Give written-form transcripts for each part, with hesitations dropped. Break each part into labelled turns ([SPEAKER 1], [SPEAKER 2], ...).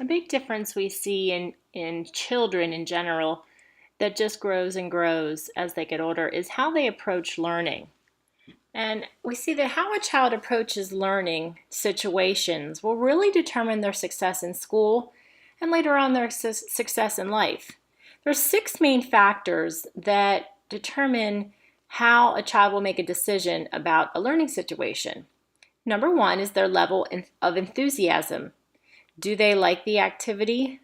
[SPEAKER 1] A big difference we see in children in general that just grows and grows as they get older is how they approach learning. And we see that how a child approaches learning situations will really determine their success in school and later on their success in life. There are six main factors that determine how a child will make a decision about a learning situation. Number one is their level of enthusiasm. Do they like the activity?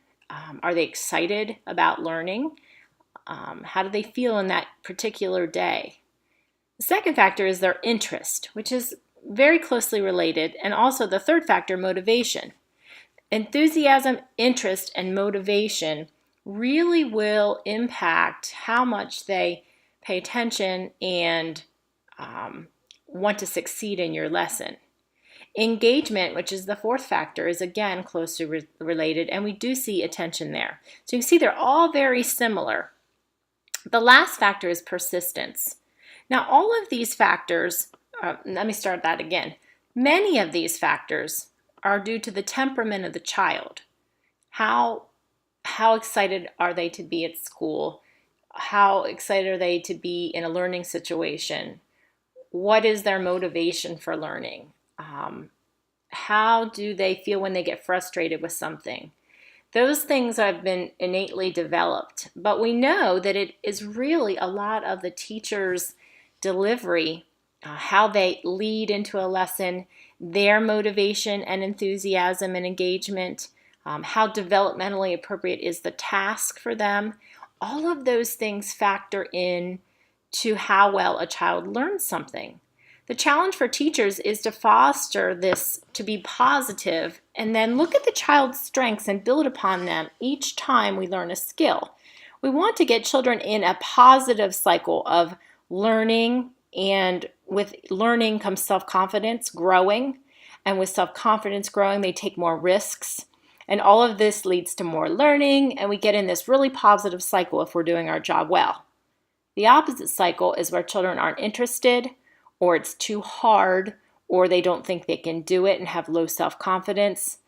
[SPEAKER 1] Are they excited about learning? How do they feel in that particular day? The second factor is their interest, which is very closely related, and also the third factor, motivation. Enthusiasm, interest, and motivation really will impact how much they pay attention and want to succeed in your lesson. Engagement, which is the fourth factor, is again closely related, and we do see attention there. So you can see they're all very similar. The last factor is persistence. Now, all of these factors, let me start that again. Many of these factors are due to the temperament of the child. How excited are they to be at school? How excited are they to be in a learning situation? What is their motivation for learning? How do they feel when they get frustrated with something? Those things have been innately developed, but we know that it is really a lot of the teacher's delivery, how they lead into a lesson, their motivation and enthusiasm and engagement, how developmentally appropriate is the task for them. All of those things factor in to how well a child learns something. The challenge for teachers is to foster this to be positive and then look at the child's strengths and build upon them each time we learn a skill. We want to get children in a positive cycle of learning, and with learning comes self-confidence growing, and with self-confidence growing they take more risks, and all of this leads to more learning, and we get in this really positive cycle if we're doing our job well. The opposite cycle is where children aren't interested, or it's too hard, or they don't think they can do it and have low self-confidence,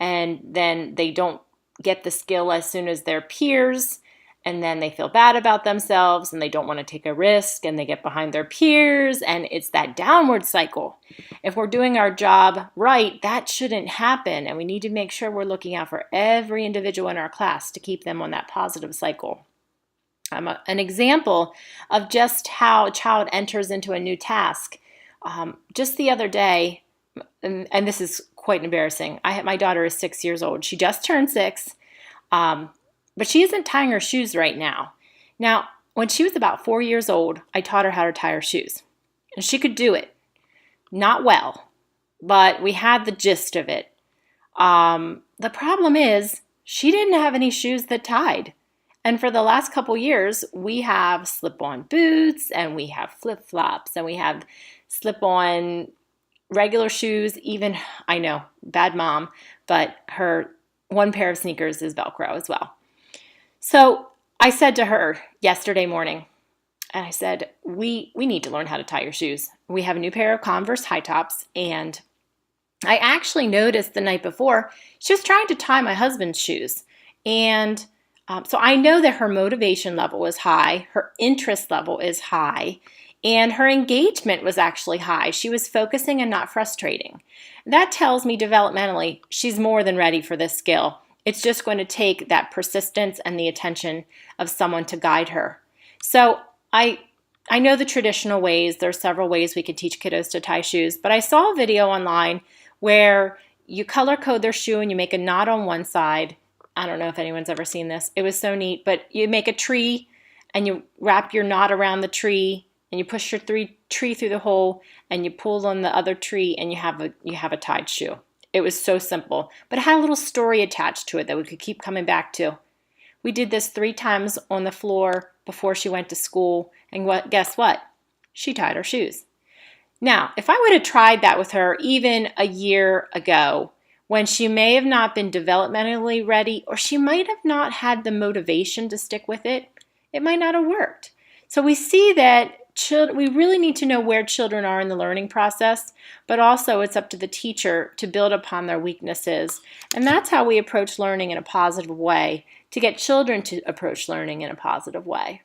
[SPEAKER 1] and then they don't get the skill as soon as their peers, and then they feel bad about themselves and they don't want to take a risk and they get behind their peers, and it's that downward cycle. If we're doing our job right, that shouldn't happen, and we need to make sure we're looking out for every individual in our class to keep them on that positive cycle. An example of just how a child enters into a new task. Just the other day, and this is quite embarrassing, my daughter is 6 years old. She just turned 6, but she isn't tying her shoes right now. Now, when she was about 4 years old, I taught her how to tie her shoes. And she could do it. Not well, but we had the gist of it. The problem is, she didn't have any shoes that tied. And for the last couple years, we have slip-on boots, and we have flip-flops, and we have slip-on regular shoes. Even, I know, bad mom, but her one pair of sneakers is Velcro as well. So I said to her yesterday morning, and I said, we need to learn how to tie your shoes. We have a new pair of Converse high tops, and I actually noticed the night before she was trying to tie my husband's shoes. And so I know that her motivation level is high, her interest level is high, and her engagement was actually high. She was focusing and not frustrating. That tells me developmentally she's more than ready for this skill. It's just going to take that persistence and the attention of someone to guide her. So I know the traditional ways. There are several ways we could teach kiddos to tie shoes, but I saw a video online where you color code their shoe and you make a knot on one side. I don't know if anyone's ever seen this. It was so neat, but you make a tree and you wrap your knot around the tree and you push your tree through the hole and you pull on the other tree and you have a tied shoe. It was so simple, but it had a little story attached to it that we could keep coming back to. We did this 3 times on the floor before she went to school, and guess what? She tied her shoes. Now, if I would have tried that with her even a year ago, when she may have not been developmentally ready, or she might have not had the motivation to stick with it, it might not have worked. So we see that we really need to know where children are in the learning process, but also it's up to the teacher to build upon their weaknesses. And that's how we approach learning in a positive way, to get children to approach learning in a positive way.